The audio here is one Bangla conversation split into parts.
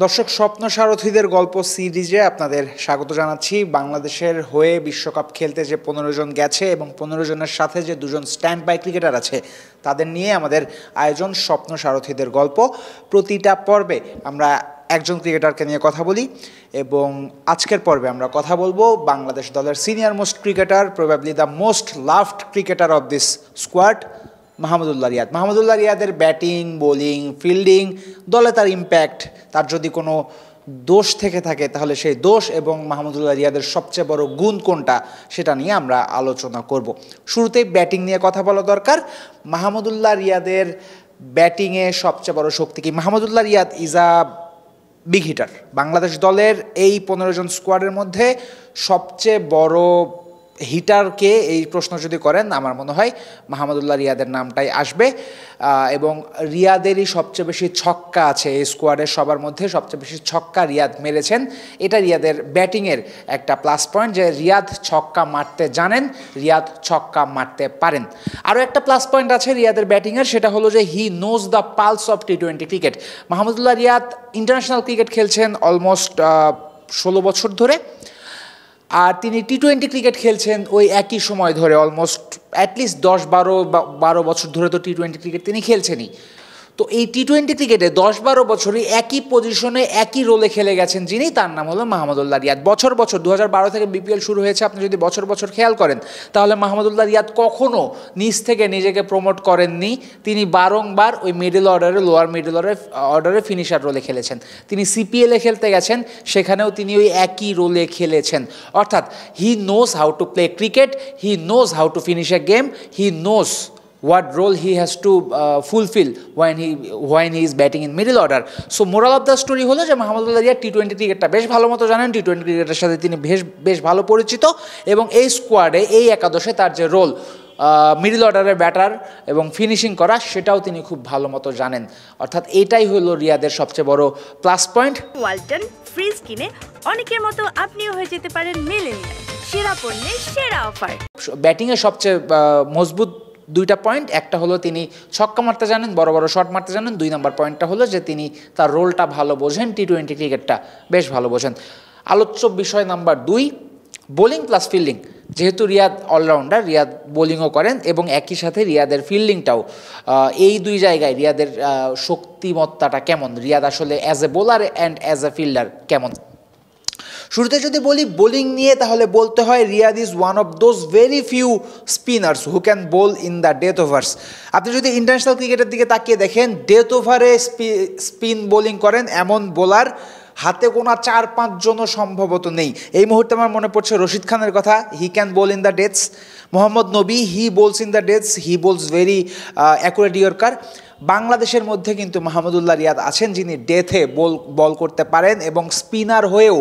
দর্শক, স্বপ্ন সারথীদের গল্প সিরিজে আপনাদের স্বাগত জানাচ্ছি। বাংলাদেশের হয়ে বিশ্বকাপ খেলতে যে 15 জন গেছে এবং 15 জনের সাথে যে দুজন স্ট্যান্ড বাই ক্রিকেটার আছে তাদের নিয়ে আমাদের আয়োজন স্বপ্ন সারথীদের গল্প। প্রতিটা পর্বে আমরা একজন ক্রিকেটারকে নিয়ে কথা বলি এবং আজকের পর্বে আমরা কথা বলবো বাংলাদেশ দলের senior most cricketer, probably the most loved cricketer of this squad, Mahmudullah Riyad. Mahmudullah রিয়াদের ব্যাটিং, বোলিং, ফিল্ডিং, দলে তার ইম্প্যাক্ট, তার যদি কোনো দোষ থেকে থাকে তাহলে সেই দোষ এবং মাহমুদুল্লাহ রিয়াদের সবচেয়ে বড় গুণ কোনটা সেটা নিয়ে আমরা আলোচনা করব। শুরুতেই ব্যাটিং নিয়ে কথা বলা দরকার। মাহমুদুল্লাহ রিয়াদের ব্যাটিংয়ে সবচেয়ে বড় শক্তি কি? Mahmudullah Riyad is a big hitter. Bangladesh দলের এই 15 জন স্কোয়াডের মধ্যে সবচেয়ে বড় হিটারকে এই প্রশ্ন যদি করেন, আমার মনে হয় মাহমুদুল্লাহ রিয়াদের নামটাই আসবে। এবং রিয়াদেরই সবচেয়ে বেশি ছক্কা আছে এই স্কোয়াডের, সবার মধ্যে সবচেয়ে বেশি ছক্কা রিয়াদ মেরেছেন। এটা রিয়াদের ব্যাটিংয়ের একটা প্লাস পয়েন্ট যে রিয়াদ ছক্কা মারতে জানেন, রিয়াদ ছক্কা মারতে পারেন। আরও একটা প্লাস পয়েন্ট আছে রিয়াদের ব্যাটিংয়ের, সেটা হলো যে he knows the pulse of টি-20 cricket. Mahmudullah Riyad international cricket খেলছেন অলমোস্ট 16 বছর ধরে, আর তিনি টি-20 ক্রিকেট খেলছেন ওই একই সময় ধরে, অলমোস্ট অ্যাটলিস্ট 10-12 বছর ধরে তো টি-20 ক্রিকেট তিনি খেলছেনই। তো এই টি-20 ক্রিকেটে 10-12 বছরই একই পজিশনে একই রোলে খেলে গেছেন যিনি, তার নাম হলো মাহমুদুল্লাহ রিয়াদ। বছর 2012 থেকে বিপিএল শুরু হয়েছে, আপনি যদি বছর খেয়াল করেন তাহলে মাহমুদুল্লাহ রিয়াদ কখনও নিচ থেকে নিজেকে প্রমোট করেননি। তিনি বারংবার ওই মিডল অর্ডারে, লোয়ার মিডল অর্ডারে ফিনিশার রোলে খেলেছেন। তিনি সিপিএলে খেলতে গেছেন, সেখানেও তিনি ওই একই রোলে খেলেছেন। অর্থাৎ হি knows how to play cricket, he knows how to finish A game, he knows what role he has to fulfill when he is batting in middle order. So moral of the story হলো যে মাহমুদুল্লাহ রিয়াদ টি-20 ক্রিকেটটা বেশ ভালো মতো জানেন, টি-20 ক্রিকেটের সাথে তিনি বেশ ভালো পরিচিত এবং এই স্কোয়াডে, এই একাদশে তার যে রোল মিডল অর্ডারের ব্যাটার এবং ফিনিশিং করা, সেটাও তিনি খুব ভালো মতো জানেন। অর্থাৎ এটাই হলো রিয়াদের সবচেয়ে বড় প্লাস পয়েন্ট। ওয়ালটন ফ্রিজ কিনে অনেকের মতো আপনিও হয়ে যেতে পারেন মিলেনিয়াল, সেরা পণ্যের সেরা অফার। ব্যাটিংয়ে সবচেয়ে মজবুত দুইটা পয়েন্ট, একটা হলো তিনি ছক্কা মারতে জানেন, বড় শট মারতে জানেন। 2 নম্বর পয়েন্টটা হলো যে তিনি তার রোলটা ভালো বোঝেন, টি-20 ক্রিকেটটা বেশ ভালো বোঝেন। আলোচ্য বিষয় নাম্বার 2, বোলিং প্লাস ফিল্ডিং। যেহেতু রিয়াদ অলরাউন্ডার, রিয়াদ বোলিংও করেন এবং একই সাথে রিয়াদের ফিল্ডিংটাও, এই দুই জায়গায় রিয়াদের শক্তিমত্তাটা কেমন, রিয়াদ আসলে as a bowler and as a fielder কেমন। শুরুতে যদি বলি বোলিং নিয়ে, তাহলে বলতে হয় Riyad is one of those very few spinners who can bowl in the death overs. আপনি যদি ইন্টারন্যাশনাল ক্রিকেটের দিকে তাকিয়ে দেখেন, ডেথ ওভারে স্পিন বোলিং করেন এমন বোলার হাতে গোনা 4-5 জনও সম্ভবত নেই। এই মুহূর্তে আমার মনে পড়ছে রশিদ খানের কথা, he can bowl in the deaths. Mohammad Nabi, he bowls in the deaths, he bowls very accurate yorker. বাংলাদেশের মধ্যে কিন্তু মাহমুদুল্লাহ রিয়াদ আছেন যিনি ডেথে বল করতে পারেন এবং স্পিনার হয়েও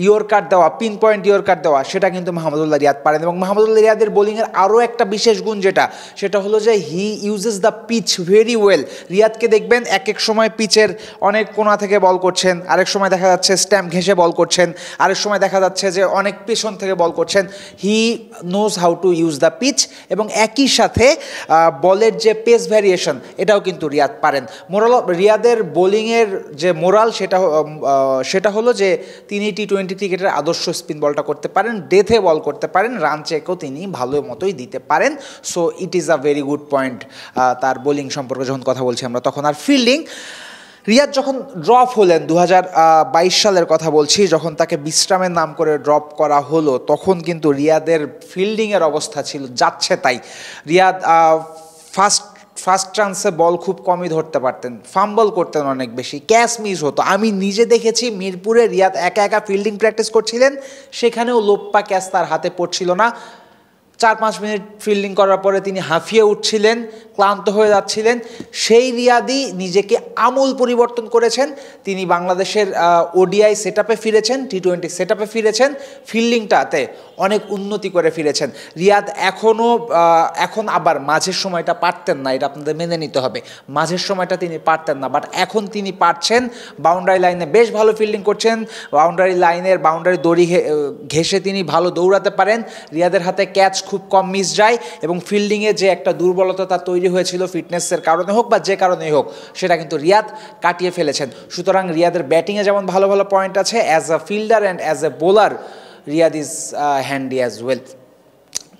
ইয়র্কার দেওয়া, পিন পয়েন্ট ইয়র্কার দেওয়া, সেটা কিন্তু মাহমুদুল্লাহ রিয়াদ পারেন। এবং মাহমুদুল্লাহ রিয়াদের বোলিংয়ের আরও একটা বিশেষ গুণ সেটা হলো যে he uses the pitch very well. রিয়াদকে দেখবেন এক সময় পিচের অনেক কোণা থেকে বল করছেন, আরেক সময় দেখা যাচ্ছে স্ট্যাম্প ঘেঁষে বল করছেন, আরেক সময় দেখা যাচ্ছে যে অনেক পেছন থেকে বল করছেন। He knows how to use the pitch এবং একই সাথে বলের যে পেস ভ্যারিয়েশন, এটাও কিন্তু রিয়াদ পারেন। রিয়াদের বোলিংয়ের যে মোরাল, সেটা হলো যে তিনি টি-20 ক্রিকেটের আদর্শ স্পিন বলটা করতে পারেন, ডেথে বল করতে পারেন, রান চেকও তিনি ভালো মতোই দিতে পারেন। So it is a very good point তার বোলিং সম্পর্কে যখন কথা বলছি আমরা তখন। আর ফিল্ডিং, রিয়াদ যখন ড্রপ হলেন 2022 সালের কথা বলছি, যখন তাকে বিশ্রামের নাম করে ড্রপ করা হলো, তখন কিন্তু রিয়াদের ফিল্ডিংয়ের অবস্থা ছিল যাচ্ছে তাই। রিয়াদ ফার্স্ট চান্সে বল খুব কমই ধরতে পারতেন, ফাম্বল করতেন অনেক বেশি, ক্যাচ মিস হতো। আমি নিজে দেখেছি মিরপুরে রিয়াদ একা ফিল্ডিং প্র্যাকটিস করছিলেন, সেখানেও লোপ্পা ক্যাচ তার হাতে পড়ছিল না। 4-5 মিনিট ফিল্ডিং করার পরে তিনি হাঁফিয়ে উঠছিলেন, ক্লান্ত হয়ে যাচ্ছিলেন। সেই রিয়াদই নিজেকে আমূল পরিবর্তন করেছেন। তিনি বাংলাদেশের ওডিআই সেটআপে ফিরেছেন, টি-20 সেটআপে ফিরেছেন, ফিল্ডিংটাতে অনেক উন্নতি করে ফিরেছেন। রিয়াদ এখন আবার মাঝের সময়টা পারতেন না, এটা আপনাদের মেনে নিতে হবে। মাঝের সময়টা তিনি পারতেন না, বাট এখন তিনি পারছেন। বাউন্ডারি লাইনে বেশ ভালো ফিল্ডিং করছেন, বাউন্ডারি দড়ি ঘেঁষে তিনি ভালো দৌড়াতে পারেন। রিয়াদের হাতে ক্যাচ খুব কম মিস যায় এবং ফিল্ডিংয়ে যে একটা দুর্বলতা তার তৈরি হয়েছিল ফিটনেসের কারণে হোক বা যে কারণেই হোক, সেটা কিন্তু রিয়াদ কাটিয়ে ফেলেছেন। সুতরাং রিয়াদের ব্যাটিংয়ে যেমন ভালো ভালো পয়েন্ট আছে, as a fielder and as a bowler Riyad is handy as well.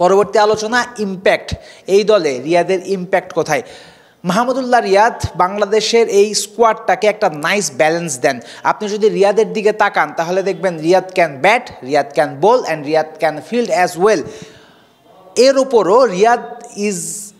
পরবর্তী আলোচনা ইম্প্যাক্ট। এই দলে রিয়াদের ইম্প্যাক্ট কোথায়? মাহমুদুল্লাহ রিয়াদ বাংলাদেশের এই স্কোয়াডটাকে একটা নাইস ব্যালেন্স দেন। আপনি যদি রিয়াদের দিকে তাকান তাহলে দেখবেন Riyad can bat, Riyad can bowl and Riyad can field as well. এর উপরও Riyad is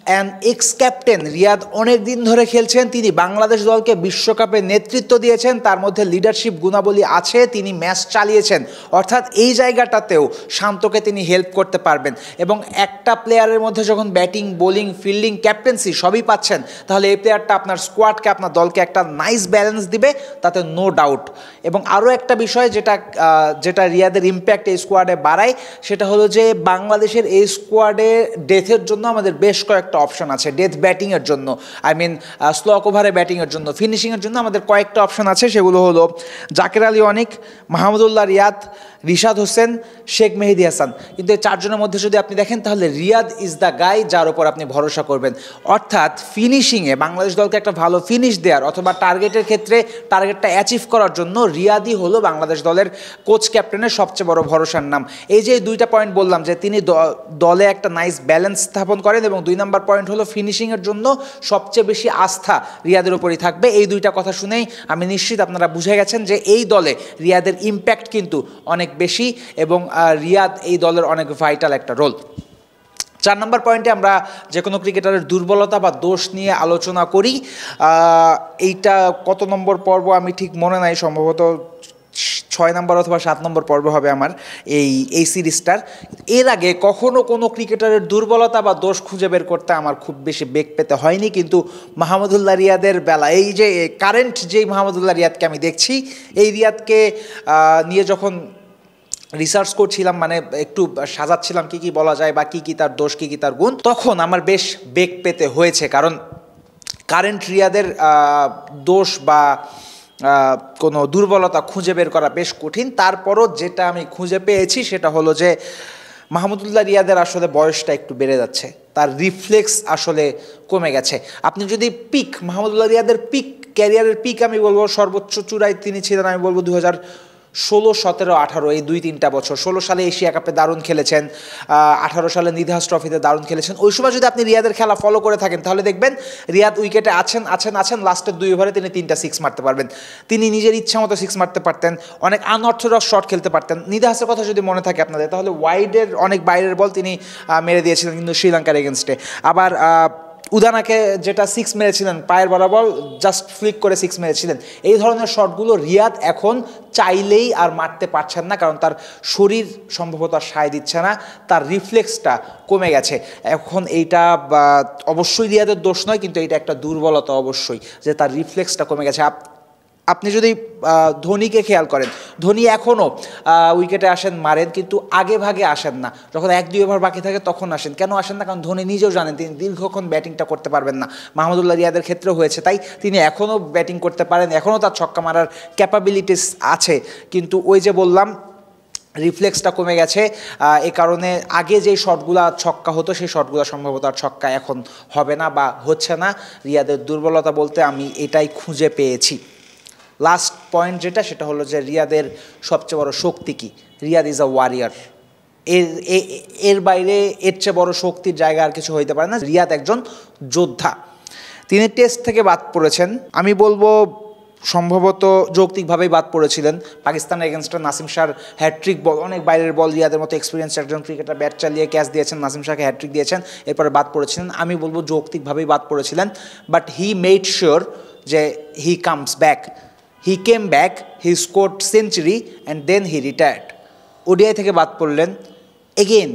an ex captain. Riyad অনেক দিন ধরে খেলছেন, তিনি বাংলাদেশ দলকে বিশ্বকাপে নেতৃত্ব দিয়েছেন, তার মধ্যে লিডারশিপ গুণাবলী আছে, তিনি ম্যাচ চালিয়েছেন। অর্থাৎ এই জায়গাটাতেও শান্তকে তিনি হেল্প করতে পারবেন এবং একটা প্লেয়ারের মধ্যে যখন ব্যাটিং, বোলিং, ফিল্ডিং, ক্যাপ্টেন্সি সবই পাচ্ছেন, তাহলে এই প্লেয়ারটা আপনার স্কোয়াডকে, আপনার দলকে একটা নাইস ব্যালেন্স দিবে, তাতে নো ডাউট। এবং আরও একটা বিষয় যেটা রিয়াদের ইম্প্যাক্ট এই স্কোয়াডে বাড়ায়, সেটা হলো যে বাংলাদেশের এই স্কোয়াডে ডেথের জন্য আমাদের বেশ কয়েকটা অপশন আছে। ডেথ ব্যাটিংয়ের জন্য, আই মিন স্লো ওভারে ব্যাটিংয়ের জন্য, ফিনিশিংয়ের জন্য আমাদের কয়েকটা অপশন আছে। সেগুলো হলো জাকের আলী অনিক, মাহমুদুল্লাহ রিয়াদ, রিশাদ হোসেন, শেখ মেহেদী হাসান। কিন্তু এই চারজনের মধ্যে যদি আপনি দেখেন তাহলে রিয়াদ ইজ দ্য গাই যার ওপর আপনি ভরসা করবেন। অর্থাৎ ফিনিশিংয়ে বাংলাদেশ দলকে একটা ভালো ফিনিশ দেওয়ার অথবা টার্গেটের ক্ষেত্রে টার্গেটটা অ্যাচিভ করার জন্য রিয়াদই হলো বাংলাদেশ দলের কোচ ক্যাপ্টেনের সবচেয়ে বড় ভরসার নাম। এই যে দুইটা পয়েন্ট বললাম যে তিনি দলে একটা নাইস ব্যালেন্স স্থাপন করেন, এবং 2 নম্বর পয়েন্ট হলো ফিনিশিংয়ের জন্য সবচেয়ে বেশি আস্থা রিয়াদের উপরই থাকবে। এই দুইটা কথা শুনেই আমি নিশ্চিত আপনারা বুঝে গেছেন যে এই দলে রিয়াদের ইম্প্যাক্ট কিন্তু অনেক বেশি এবং রিয়াদ এই দলের অনেক ভাইটাল একটা রোল। 4 নম্বর পয়েন্টে আমরা যে কোনো ক্রিকেটারের দুর্বলতা বা দোষ নিয়ে আলোচনা করি। এইটা কত নম্বর পর্ব আমি ঠিক মনে নাই, সম্ভবত 6 নম্বর অথবা 7 নম্বর পর্ব হবে আমার এই সিরিজটার। এর আগে কখনো কোনো ক্রিকেটারের দুর্বলতা বা দোষ খুঁজে বের করতে আমার খুব বেশি বেগ পেতে হয়নি, কিন্তু মাহমুদুল্লাহ রিয়াদের বেলা, এই যে কারেন্ট যেই মাহমুদুল্লাহ রিয়াদকে আমি দেখছি, এই রিয়াদকে নিয়ে যখন রিসার্চ করছিলাম, মানে একটু সাজাচ্ছিলাম কী কী বলা যায় বা কী কী তার দোষ, কী কী তার গুণ, তখন আমার বেশ বেগ পেতে হয়েছে। কারণ কারেন্ট রিয়াদের দোষ বা কোনো দুর্বলতা খুঁজে বের করা বেশ কঠিন। তারপরও যেটা আমি খুঁজে পেয়েছি সেটা হলো যে মাহমুদুল্লাহ রিয়াদের আসলে বয়সটা একটু বেড়ে যাচ্ছে, তার রিফ্লেক্স আসলে কমে গেছে। আপনি যদি মাহমুদুল্লাহ রিয়াদের ক্যারিয়ারের আমি বলবো সর্বোচ্চ চূড়ায় তিনি ছিলেন, আমি বলবো 2016, 17, 18 এই 2-3টা বছর। 16 সালে এশিয়া কাপে দারুণ খেলেছেন, 18 সালে নিধাস ট্রফিতে দারুণ খেলেছেন। ওই সময় যদি আপনি রিয়াদের খেলা ফলো করে থাকেন তাহলে দেখবেন রিয়াদ উইকেটে আছেন লাস্টের 2 ওভারে তিনি 3টা 6 মারতে পারবেন। তিনি নিজের ইচ্ছা মতো 6 মারতে পারতেন, অনেক আনঅর্থোডক্স শট খেলতে পারতেন। নিধাসের কথা যদি মনে থাকে আপনাদের, তাহলে ওয়াইডের অনেক বাইরের বল তিনি মেরে দিয়েছিলেন কিন্তু শ্রীলঙ্কার এগেনস্টে। আবার উদানাকে যেটা 6 মেরেছিলেন, পায়ের বরাবর জাস্ট ফ্লিক করে 6 মেরেছিলেন। এই ধরনের শটগুলো রিয়াদ এখন চাইলেই আর মারতে পারছেন না, কারণ তার শরীর সম্ভবত আর সায় দিচ্ছে না, তার রিফ্লেক্সটা কমে গেছে। এখন এইটা অবশ্যই রিয়াদের দোষ নয়, কিন্তু এটা একটা দুর্বলতা অবশ্যই, যে তার রিফ্লেক্সটা কমে গেছে। আপনি যদি ধোনিকে খেয়াল করেন, ধোনি এখনও উইকেটে আসেন, মারেন, কিন্তু আগে ভাগে আসেন না। যখন 1-2 ওভার বাকি থাকে তখন আসেন। কেন আসেন না? কারণ ধোনি নিজেও জানেন তিনি দীর্ঘক্ষণ ব্যাটিংটা করতে পারবেন না। মাহমুদুল্লাহ রিয়াদের ক্ষেত্রেও হয়েছে তাই। তিনি এখনও ব্যাটিং করতে পারেন, এখনও তার ছক্কা মারার ক্যাপাবিলিটিস আছে, কিন্তু ওই যে বললাম রিফ্লেক্সটা কমে গেছে। এই কারণে আগে যেই শটগুলো ছক্কা হতো সেই শটগুলো সম্ভবত আর ছক্কা এখন হবে না বা হচ্ছে না। রিয়াদের দুর্বলতা বলতে আমি এটাই খুঁজে পেয়েছি। লাস্ট পয়েন্ট যেটা, সেটা হলো যে রিয়াদের সবচেয়ে বড় শক্তি কি? Riyad is a warrior. এর বাইরে এর চেয়ে বড় শক্তির জায়গা আর কিছু হইতে পারে না। রিয়াদ একজন যোদ্ধা। তিনি টেস্ট থেকে বাদ পড়েছেন, আমি বলবো সম্ভবত যৌক্তিকভাবেই বাদ পড়েছিলেন। পাকিস্তানের এগেনস্টে নাসিম শাহর হ্যাট্রিক বল, অনেক বাইরের বল, রিয়াদের মতো এক্সপিরিয়েন্স একজন ক্রিকেটার ব্যাট চালিয়ে ক্যাচ দিয়েছেন, নাসিম শাহকে হ্যাট্রিক দিয়েছেন, এরপরে বাদ পড়েছিলেন। আমি বলবো যৌক্তিকভাবেই বাদ পড়েছিলেন, বাট হি মেড শিওর যে he comes back. He came back, he scored century and then he retired. ODI থেকে বাদ পড়লেন, এগেন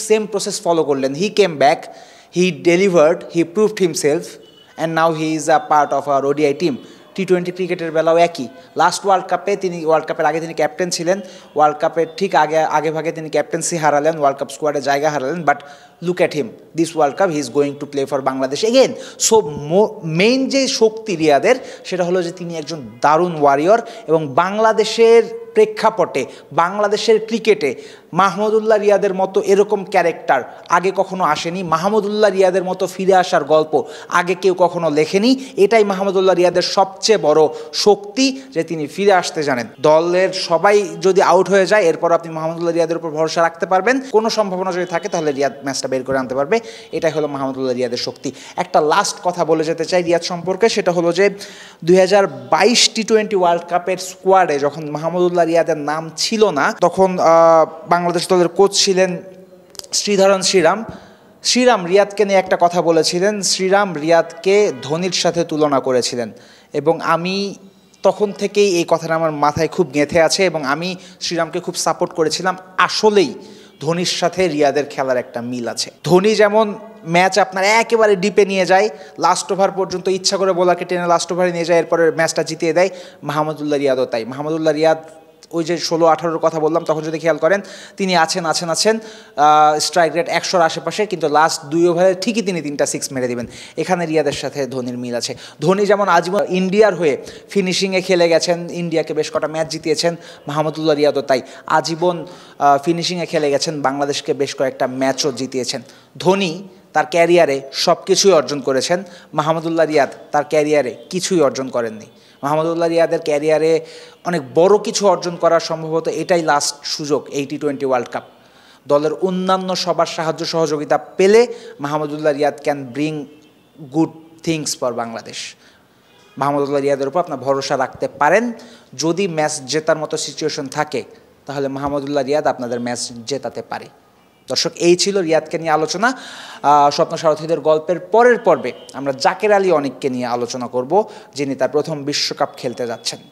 সেম প্রসেস ফলো করলেন। He came back, he delivered, he proved himself and now he is a part of our ODI team. টি-20 ক্রিকেটের বেলাও একই। লাস্ট ওয়ার্ল্ড কাপের আগে তিনি ক্যাপ্টেন ছিলেন, ওয়ার্ল্ড কাপের ঠিক আগে ভাগে তিনি ক্যাপ্টেন্সি হারালেন, ওয়ার্ল্ড কাপ স্কোয়াডে জায়গা হারালেন, but look at him, this world cup he is going to play for Bangladesh again. So main যে শক্তি রিয়াদের, সেটা হলো যে তিনি একজন দারুণ ওয়ারিয়র এবং বাংলাদেশের প্রেক্ষাপটে বাংলাদেশের ক্রিকেটে মাহমুদুল্লাহ রিয়াদের মতো এরকম ক্যারেক্টার আগে কখনো আসেনি। মাহমুদুল্লাহ রিয়াদের মতো ফিরে আসার গল্প আগে কেউ কখনো লেখেনি। এটাই মাহমুদুল্লাহ রিয়াদের সবচেয়ে বড় শক্তি, যে তিনি ফিরে আসতে জানেন। দলের সবাই যদি আউট হয়ে যায়, এরপর আপনি মাহমুদুল্লাহ রিয়াদের উপর ভরসা রাখতে পারবেন। কোনো সম্ভাবনা যদি থাকে তাহলে রিয়াদ ম্যাচটা বের করে আনতে পারবে। এটাই হলো মাহমুদুল্লাহ রিয়াদের শক্তি। একটা লাস্ট কথা বলে যেতে চাই রিয়াদ সম্পর্কে, সেটা হলো যে 2022 টি-20 ওয়ার্ল্ড কাপের স্কোয়াডে যখন মাহমুদুল্লাহ রিয়াদের নাম ছিল না, তখন বাংলাদেশ দলের কোচ ছিলেন শ্রীরাম রিয়াদকে নিয়ে একটা কথা বলেছিলেন। শ্রীরাম রিয়াদকে ধোনির সাথে তুলনা করেছিলেন, এবং আমি তখন থেকেই এই কথাটা আমার মাথায় খুব গেঁথে আছে, এবং আমি শ্রীরামকে খুব সাপোর্ট করেছিলাম। আসলেই ধোনির সাথে রিয়াদের খেলার একটা মিল আছে। ধোনি যেমন ম্যাচ আপনার একেবারে ডিপে নিয়ে যায়, লাস্ট ওভার পর্যন্ত ইচ্ছা করে বোলারকে টেনে লাস্ট ওভারে নিয়ে যায়, এরপরে ম্যাচটা জিতিয়ে দেয়, মাহমুদুল্লাহ রিয়াদও তাই। মাহমুদুল্লাহ রিয়াদ ওই যে 16-18 কথা বললাম, তখন যদি খেয়াল করেন তিনি আছেন স্ট্রাইক রেট 100-র আশেপাশে, কিন্তু লাস্ট 2 ওভারে ঠিকই তিনি 3টা 6 মেরে দিবেন। এখানে রিয়াদের সাথে ধোনির মিল আছে। ধোনি যেমন আজীবন ইন্ডিয়ার হয়ে ফিনিশিংয়ে খেলে গেছেন, ইন্ডিয়াকে বেশ কটা ম্যাচ জিতিয়েছেন, মাহমুদুল্লাহ রিয়াদও তাই আজীবন ফিনিশিংয়ে খেলে গেছেন, বাংলাদেশকে বেশ কয়েকটা ম্যাচও জিতিয়েছেন। ধোনি তার ক্যারিয়ারে সব কিছুই অর্জন করেছেন, মাহমুদুল্লাহ রিয়াদ তার ক্যারিয়ারে কিছুই অর্জন করেননি। মাহমুদুল্লাহ রিয়াদের ক্যারিয়ারে অনেক বড় কিছু অর্জন করার সম্ভবত এটাই লাস্ট সুযোগ, এই টি-20 ওয়ার্ল্ড কাপ। দলের অন্যান্য সবার সাহায্য সহযোগিতা পেলে Mahmudullah Riyad can bring good things for Bangladesh. Mahmudullah রিয়াদের উপর আপনার ভরসা রাখতে পারেন। যদি ম্যাচ জেতার মতো সিচুয়েশন থাকে, তাহলে মাহমুদুল্লাহ রিয়াদ আপনাদের ম্যাচ জেতাতে পারে। দর্শক, এই ছিল রিয়াদকে নিয়ে আলোচনা। স্বপ্ন সারথীদের গল্পের পরের পর্বে আমরা জাকের আলী অনিককে নিয়ে আলোচনা করব, যিনি তার প্রথম বিশ্বকাপ খেলতে যাচ্ছেন।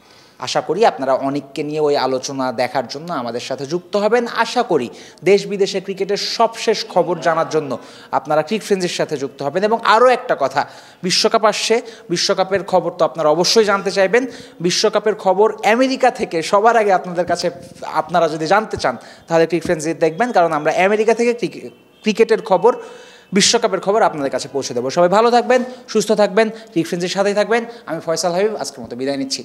আশা করি আপনারা অনিককে নিয়ে ওই আলোচনা দেখার জন্য আমাদের সাথে যুক্ত হবেন। আশা করি দেশ বিদেশে ক্রিকেটের সবশেষ খবর জানার জন্য আপনারা ক্রিক ফ্রেন্ডসের সাথে যুক্ত হবেন। এবং আরও একটা কথা, বিশ্বকাপ আসছে, বিশ্বকাপের খবর তো আপনারা অবশ্যই জানতে চাইবেন। বিশ্বকাপের খবর আমেরিকা থেকে সবার আগে আপনাদের কাছে, আপনারা যদি জানতে চান তাহলে ক্রিক ফ্রেন্ডস দেখবেন, কারণ আমরা আমেরিকা থেকে ক্রিকেটের খবর, বিশ্বকাপের খবর আপনাদের কাছে পৌঁছে দেবো। সবাই ভালো থাকবেন, সুস্থ থাকবেন, ক্রিক ফ্রেন্ডসের সাথেই থাকবেন। আমি ফয়সাল হাবিব আজকের মতো বিদায় নিচ্ছি।